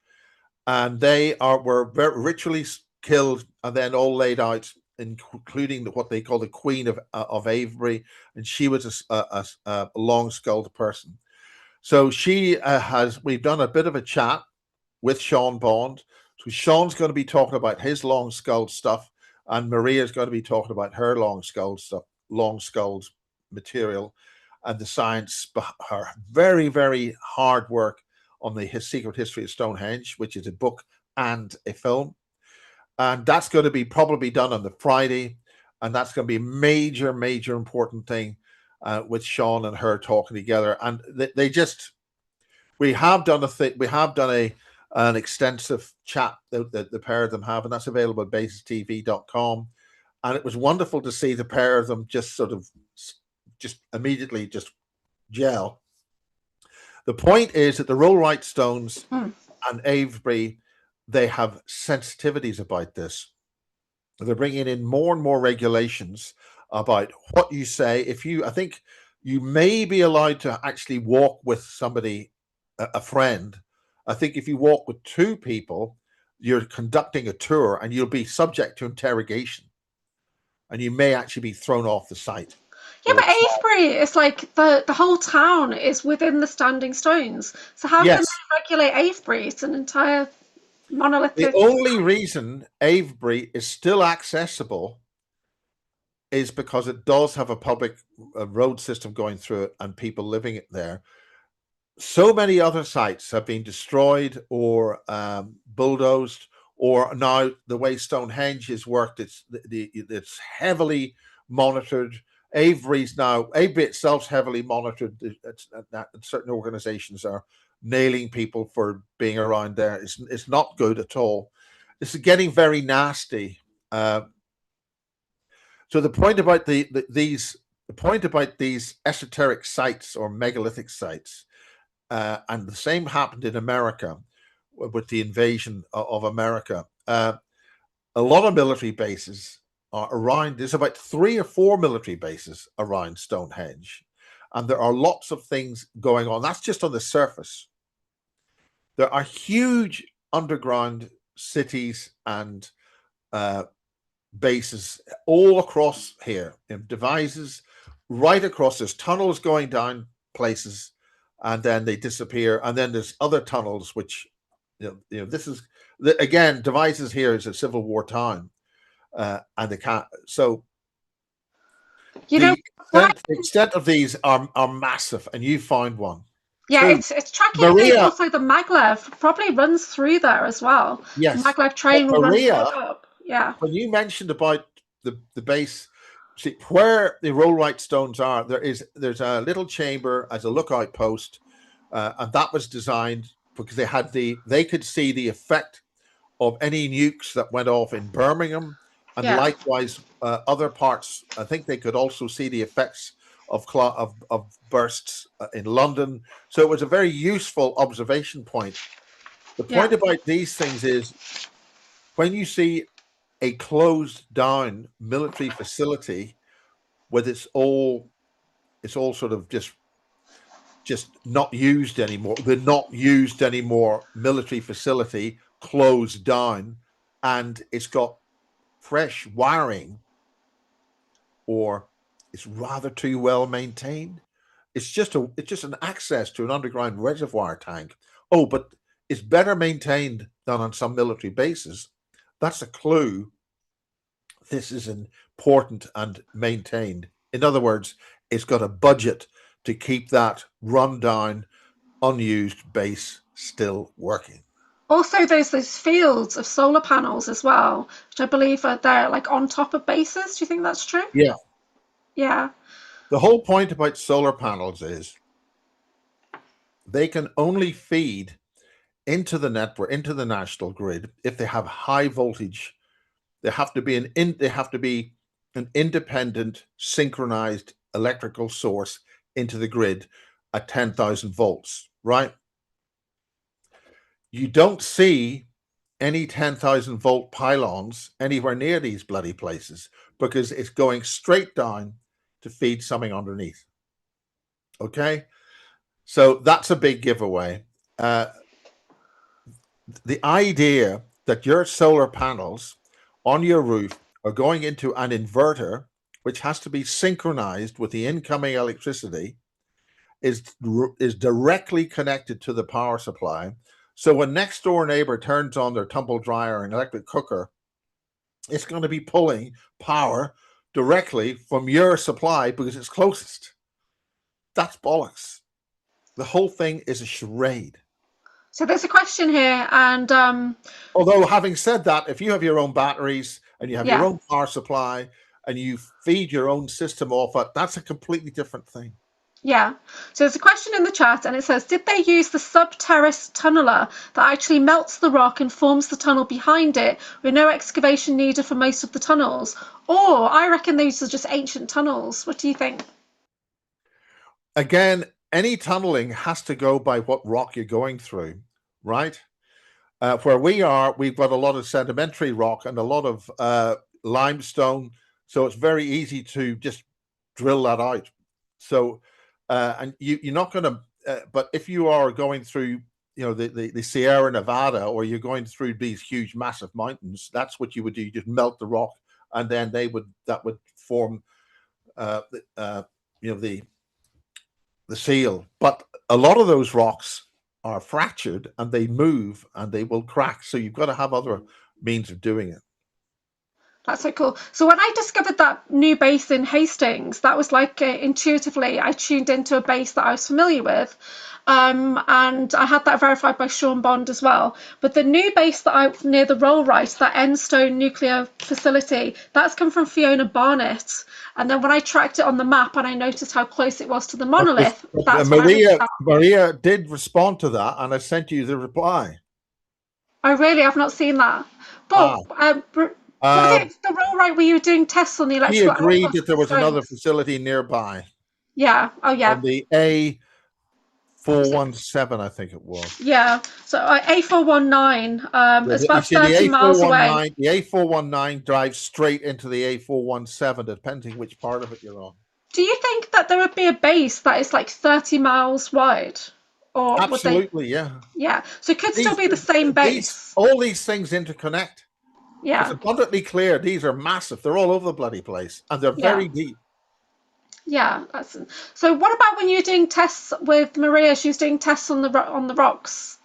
A: and they were ritually killed and then all laid out, including what they call the Queen of Avebury, and she was a long-skulled person. So we've done a bit of a chat with Sean Bond. So Sean's going to be talking about his long-skulled stuff, and Maria's going to be talking about her long-skulled stuff, long-skulled material, and the science, her very, very hard work on the secret history of Stonehenge, which is a book and a film. And that's going to be probably done on the Friday. And that's going to be a major, major important thing with Sean and her talking together. And we have done an extensive chat that the pair of them have, and that's available at BASES2026.com. And it was wonderful to see the pair of them just immediately gel. The point is that the Rollright stones and Avebury they have sensitivities about this. They're bringing in more and more regulations about what you say. I think you may be allowed to actually walk with somebody, a friend. I think if you walk with two people, you're conducting a tour and you'll be subject to interrogation and you may actually be thrown off the site.
B: Yeah, but Avebury is like the whole town is within the standing stones. So how can
A: Yes.
B: they regulate Avebury? It's an entire monolithic.
A: The only reason Avebury is still accessible is because it does have a public road system going through it and people living there. So many other sites have been destroyed or bulldozed, or now the way Stonehenge has worked, it's heavily monitored. Avebury itself is heavily monitored. Certain organizations are nailing people for being around there. It's not good at all. This is getting very nasty. So the point about these esoteric sites or megalithic sites, and the same happened in America with the invasion of America. A lot of military bases are around. There's about 3 or 4 military bases around Stonehenge, and there are lots of things going on. That's just on the surface. There are huge underground cities and bases all across here, in devices right across. There's tunnels going down places, and then they disappear, and then there's other tunnels which this is again, devices here is a Civil War time, and they can't. So the extent of these are massive, and you find one.
B: Yeah, it's tracking. Also, the maglev probably runs through there as well.
A: Yes,
B: the maglev train will run right up. Yeah.
A: When you mentioned about the base, see where the rollright stones are, there's a little chamber as a lookout post, and that was designed because they could see the effect of any nukes that went off in Birmingham, and likewise other parts. I think they could also see the effects of bursts in London. So it was a very useful observation point. The point about these things is when you see a closed down military facility with it's all sort of just not used anymore. The not used anymore military facility closed down, and it's got fresh wiring, or it's rather too well maintained. It's just an access to an underground reservoir tank. Oh, but it's better maintained than on some military bases. That's a clue. This is important and maintained. In other words, it's got a budget to keep that rundown, unused base still working.
B: Also, there's those fields of solar panels as well, which I believe are there like on top of bases. Do you think that's true?
A: Yeah.
B: Yeah.
A: The whole point about solar panels is they can only feed into the network, into the national grid, if they have high voltage. They have to be an independent, synchronized electrical source into the grid at 10,000 volts, right? You don't see any 10,000 volt pylons anywhere near these bloody places because it's going straight down to feed something underneath. Okay? So that's a big giveaway. The idea that your solar panels on your roof are going into an inverter, which has to be synchronized with the incoming electricity, is directly connected to the power supply. So when next door neighbor turns on their tumble dryer and electric cooker, it's going to be pulling power directly from your supply because it's closest. That's bollocks. The whole thing is a charade.
B: So there's a question here, and
A: although having said that, if you have your own batteries and you have your own power supply and you feed your own system off it, that's a completely different thing.
B: Yeah. So there's a question in the chat, and it says, did they use the subterrace tunneler that actually melts the rock and forms the tunnel behind it with no excavation needed for most of the tunnels? Or I reckon these are just ancient tunnels. What do you think?
A: Again, any tunneling has to go by what rock you're going through, right? Where we are, we've got a lot of sedimentary rock and a lot of limestone, so it's very easy to just drill that out. So, and you're not going to, but if you are going through, the Sierra Nevada, or you're going through these huge, massive mountains, that's what you would do. You just melt the rock, and then that would form, the seal. But a lot of those rocks are fractured and they move and they will crack. So you've got to have other means of doing it.
B: That's so cool. So when I discovered that new base in Hastings, that was like intuitively, I tuned into a base that I was familiar with. And I had that verified by Sean Bond as well. But the new base that near the Rollright, that Enstone nuclear facility, that's come from Fiona Barnett. And then when I tracked it on the map and I noticed how close it was to the monolith, that's
A: Maria did respond to that, and I sent you the reply.
B: Oh, really? I've not seen that. But was it the Rollright where you were doing tests on the electrical?
A: He agreed that there was another facility nearby.
B: Yeah. Oh, yeah.
A: On the A417, I think it was.
B: Yeah. So A419, it's about 30 miles away.
A: The A419 drives straight into the A417, depending which part of it you're on.
B: Do you think that there would be a base that is like 30 miles wide? Or
A: absolutely, yeah.
B: Yeah. So it could still be the same base.
A: All these things interconnect.
B: Yeah.
A: It's abundantly clear. These are massive. They're all over the bloody place, and they're very deep.
B: Yeah. So what about when you're doing tests with Maria? She was doing tests on the rocks.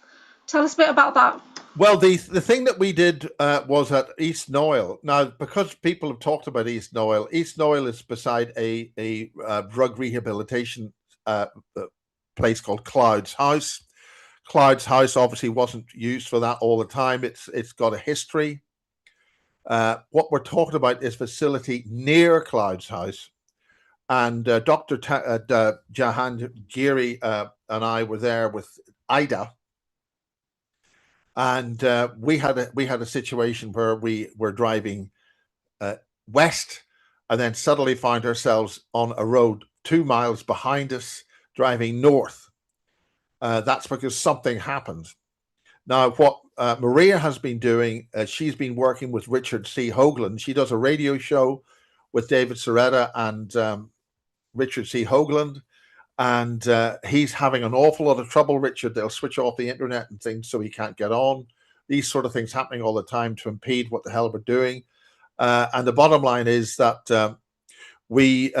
B: Tell us a bit about that.
A: Well, the thing that we did was at East Noyle. Now, because people have talked about East Noyle is beside a drug rehabilitation place called Cloud's House. Cloud's House obviously wasn't used for that all the time. It's got a history. What we're talking about is facility near Cloud's House. And Dr. Jahangiri and I were there with Ida. And we had a situation where we were driving west and then suddenly found ourselves on a road 2 miles behind us driving north. That's because something happened. Now, what Maria has been doing, she's been working with Richard C. Hoagland. She does a radio show with David Serretta and Richard C. Hoagland. And he's having an awful lot of trouble, Richard. They'll switch off the internet and things so he can't get on. These sort of things happening all the time to impede what the hell we're doing. And the bottom line is that we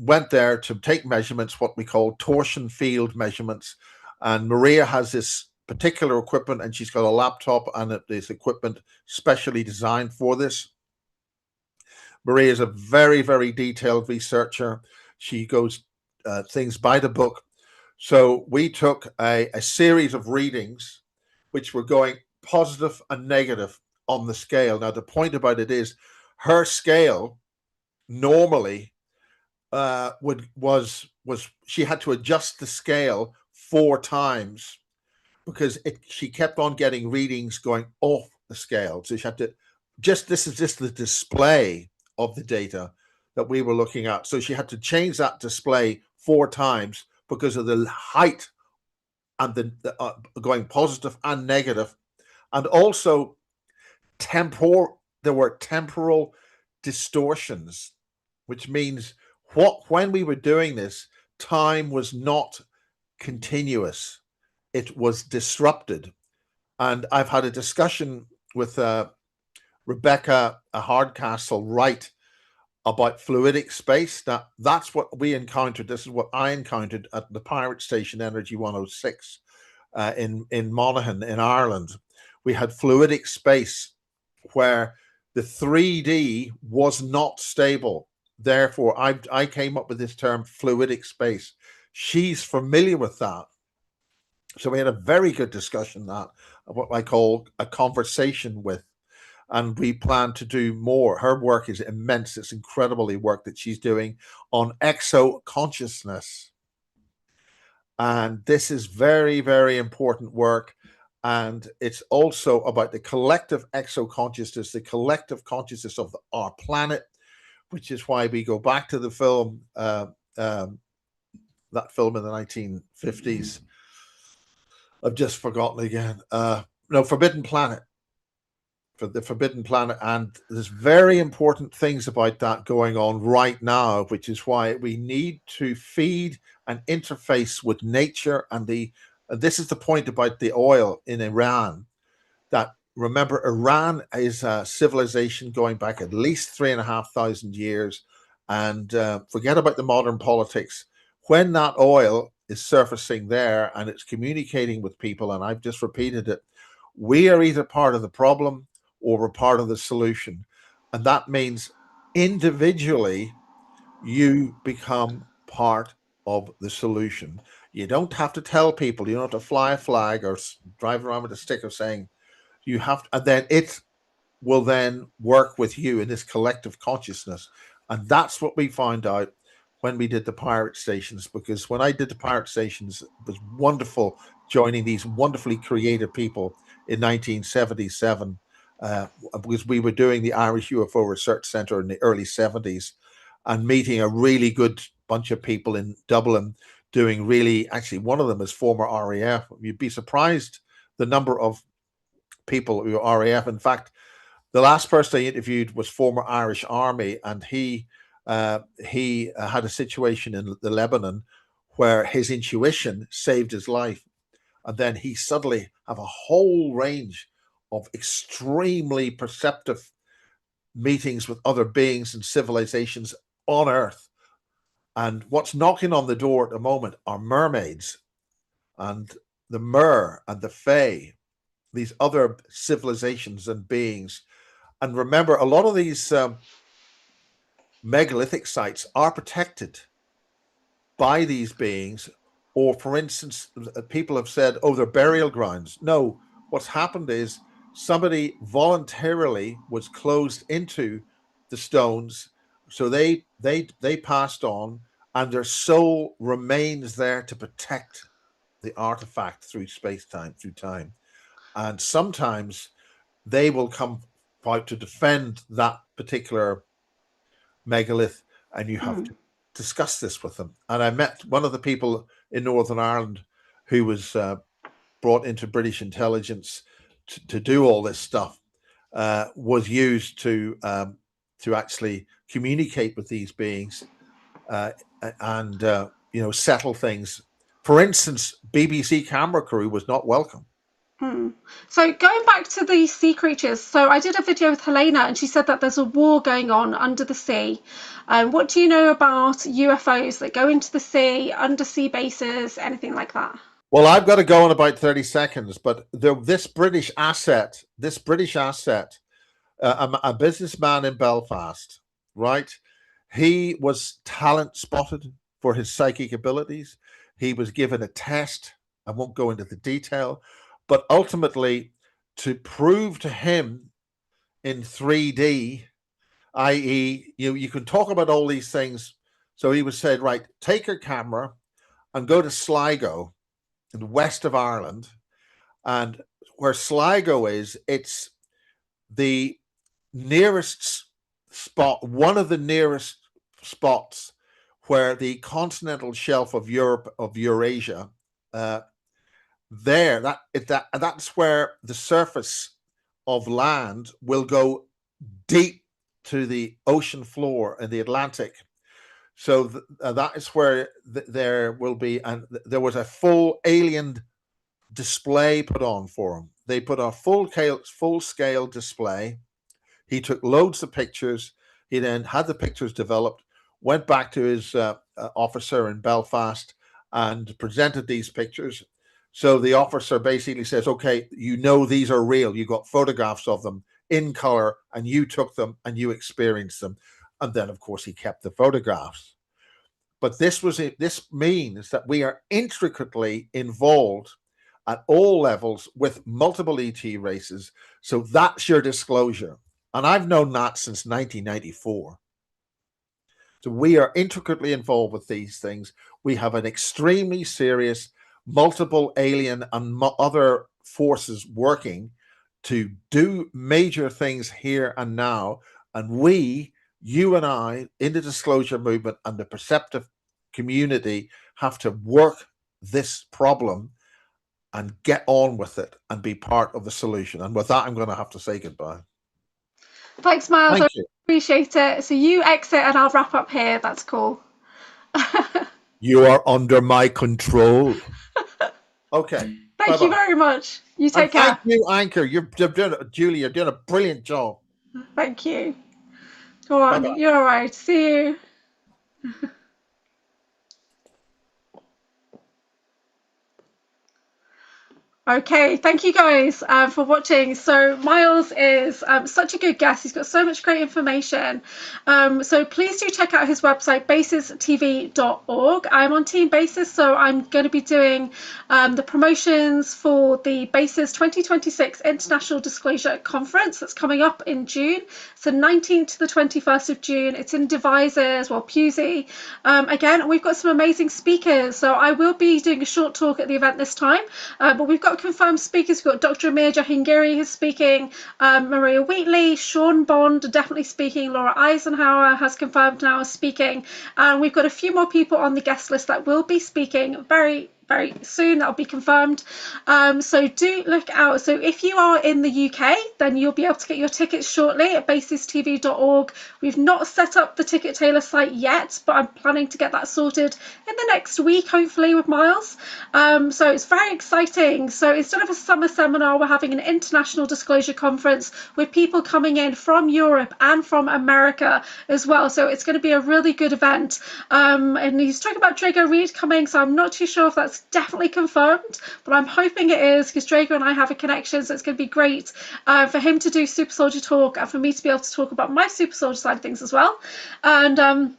A: went there to take measurements, what we call torsion field measurements. And Maria has this particular equipment, and she's got a laptop and this equipment specially designed for this. Maria is a very, very detailed researcher. She goes things by the book. So we took a series of readings, which were going positive and negative on the scale. Now, the point about it is her scale normally she had to adjust the scale 4 times because she kept on getting readings going off the scale. So she had to this is just the display of the data that we were looking at. So she had to change that display 4 times because of the height and the going positive and negative. And also there were temporal distortions, which means when we were doing this, time was not continuous. It was disrupted. And I've had a discussion with Rebecca Hardcastle Wright about fluidic space. Now, that's what we encountered. This is what I encountered at the Pirate Station Energy 106 in Monaghan in Ireland. We had fluidic space where the 3D was not stable. Therefore, I came up with this term fluidic space. She's familiar with that. So we had a very good discussion of what I call a conversation with. And we plan to do more. Her work is immense. It's incredibly work that she's doing on exo-consciousness. And this is very, very important work. And it's also about the collective exo-consciousness, the collective consciousness of our planet, which is why we go back to the film, that film in the 1950s. I've just forgotten again. No, Forbidden Planet. For the Forbidden Planet, and there's very important things about that going on right now, which is why we need to feed and interface with nature. And this is the point about the oil in Iran. That, remember, Iran is a civilization going back at least 3,500 years, and forget about the modern politics. When that oil is surfacing there and it's communicating with people, and I've just repeated it, we are either part of the problem or we're part of the solution. And that means individually you become part of the solution. You don't have to tell people, you don't have to fly a flag or drive around with a sticker saying you have to, and then it will then work with you in this collective consciousness. And that's what we found out when we did the pirate stations, because when I did the pirate stations, it was wonderful joining these wonderfully creative people in 1977, because we were doing the Irish UFO Research Centre in the early 70s and meeting a really good bunch of people in Dublin doing really, actually, one of them is former RAF. You'd be surprised the number of people who are RAF. In fact, the last person I interviewed was former Irish Army, and he had a situation in the Lebanon where his intuition saved his life, and then he suddenly have a whole range of extremely perceptive meetings with other beings and civilizations on Earth. And what's knocking on the door at the moment are mermaids and the Mer and the Fae, these other civilizations and beings. And remember, a lot of these megalithic sites are protected by these beings. Or, for instance, people have said, oh, they're burial grounds. No, what's happened is somebody voluntarily was closed into the stones. So they passed on, and their soul remains there to protect the artifact through space-time, through time. And sometimes they will come out to defend that particular megalith, and you have to discuss this with them. And I met one of the people in Northern Ireland who was brought into British intelligence to do all this stuff, was used to actually communicate with these beings and settle things. For instance, BBC camera crew was not welcome.
B: So going back to the sea creatures, so I did a video with Helena, and she said that there's a war going on under the sea. What do you know about UFOs that go into the sea, undersea bases, anything like that?
A: Well, I've got to go in about 30 seconds, but this British asset, a businessman in Belfast, right? He was talent spotted for his psychic abilities. He was given a test. I won't go into the detail, but ultimately to prove to him in 3D, i.e., you can talk about all these things. So he was said, right, take your camera and go to Sligo in the west of Ireland. And where Sligo is, it's the nearest spot, one of the nearest spots where the continental shelf of Europe, of Eurasia, that's where the surface of land will go deep to the ocean floor in the Atlantic. So that is where there will be, and there was a full alien display put on for him. They put a full scale display. He took loads of pictures. He then had the pictures developed, went back to his officer in Belfast and presented these pictures. So the officer basically says, okay, these are real. You got photographs of them in color, and you took them and you experienced them. And then, of course, he kept the photographs. But this means that we are intricately involved at all levels with multiple ET races. So that's your disclosure. And I've known that since 1994. So we are intricately involved with these things. We have an extremely serious multiple alien and other forces working to do major things here and now. And you and I, in the disclosure movement and the perceptive community, have to work this problem and get on with it and be part of the solution. And with that, I'm going to have to say goodbye.
B: Thanks, Miles.
A: Thank
B: I
A: you.
B: appreciate it. So you exit and I'll wrap up here. That's cool.
A: You are under my control. Okay.
B: Thank you very much. You take care.
A: Thank you, Anchor. Julie, you're doing a brilliant job.
B: Thank you. Go on.
A: Bye-bye.
B: You're all right. See you. Okay, thank you guys for watching. So Miles is such a good guest. He's got so much great information. So please do check out his website, BASES2026.org. I'm on Team Bases, so I'm going to be doing the promotions for the BASES 2026 International Disclosure Conference that's coming up in June. So 19th to the 21st of June. It's in Devizes, well, Pusey. Again, we've got some amazing speakers. So I will be doing a short talk at the event this time, but we've got confirmed speakers. We've got Dr. Amir Jahangiri who's speaking, Maria Wheatley, Sean Bond are definitely speaking, Laura Eisenhower has confirmed now is speaking, and we've got a few more people on the guest list that will be speaking very soon. That'll be confirmed. So do look out. So if you are in the UK, then you'll be able to get your tickets shortly at basestv.org. We've not set up the Ticket Tailor site yet, but I'm planning to get that sorted in the next week, hopefully, with Miles. So it's very exciting. So instead of a summer seminar, we're having an international disclosure conference with people coming in from Europe and from America as well. So it's going to be a really good event. And he's talking about Drago Reed coming, so I'm not too sure if that's definitely confirmed, but I'm hoping it is, because Drago and I have a connection, so it's going to be great for him to do Super Soldier talk and for me to be able to talk about my Super Soldier side of things as well. And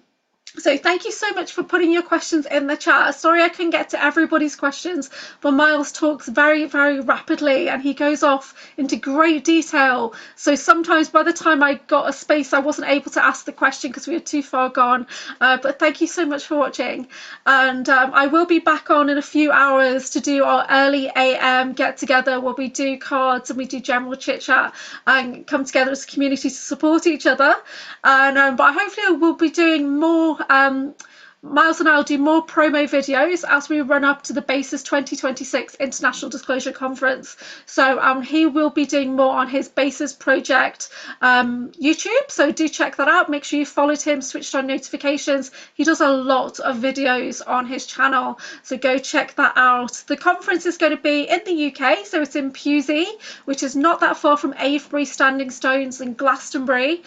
B: so thank you so much for putting your questions in the chat. Sorry I couldn't get to everybody's questions, but Miles talks very rapidly and he goes off into great detail. So sometimes by the time I got a space, I wasn't able to ask the question because we were too far gone. But thank you so much for watching. And I will be back on in a few hours to do our early AM get together where we do cards and we do general chit chat and come together as a community to support each other. And but hopefully we'll be doing more. Miles and I will do more promo videos as we run up to the BASES 2026 International Disclosure Conference. So he will be doing more on his BASES project YouTube. So do check that out. Make sure you followed him, switched on notifications. He does a lot of videos on his channel. So go check that out. The conference is going to be in the UK. So it's in Pusey, which is not that far from Avebury, Standing Stones and Glastonbury.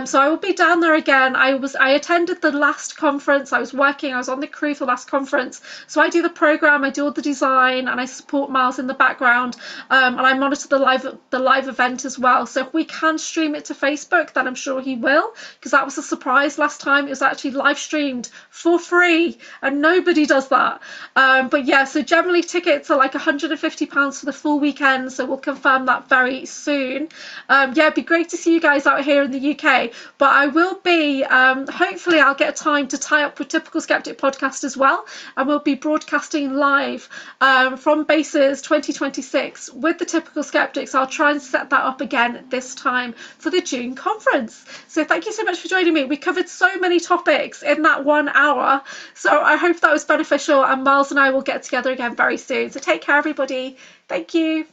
B: So I will be down there again. I attended the last conference. I was on the crew for the last conference, so I do the program, I do all the design, and I support Miles in the background, and I monitor the live event as well. So if we can stream it to Facebook, then I'm sure he will, because that was a surprise last time. It was actually live streamed for free, and nobody does that. But yeah, so generally tickets are like £150 for the full weekend, so we'll confirm that very soon. Yeah, it'd be great to see you guys out here in the UK, but I will be hopefully I'll get time to tie up with Typical Skeptic podcast as well, and we'll be broadcasting live from BASES 2026 with the Typical Skeptics. I'll try and set that up again this time for the June conference. So thank you so much for joining me. We covered so many topics in that 1 hour, so I hope that was beneficial, and Miles and I will get together again very soon. So take care, everybody. Thank you.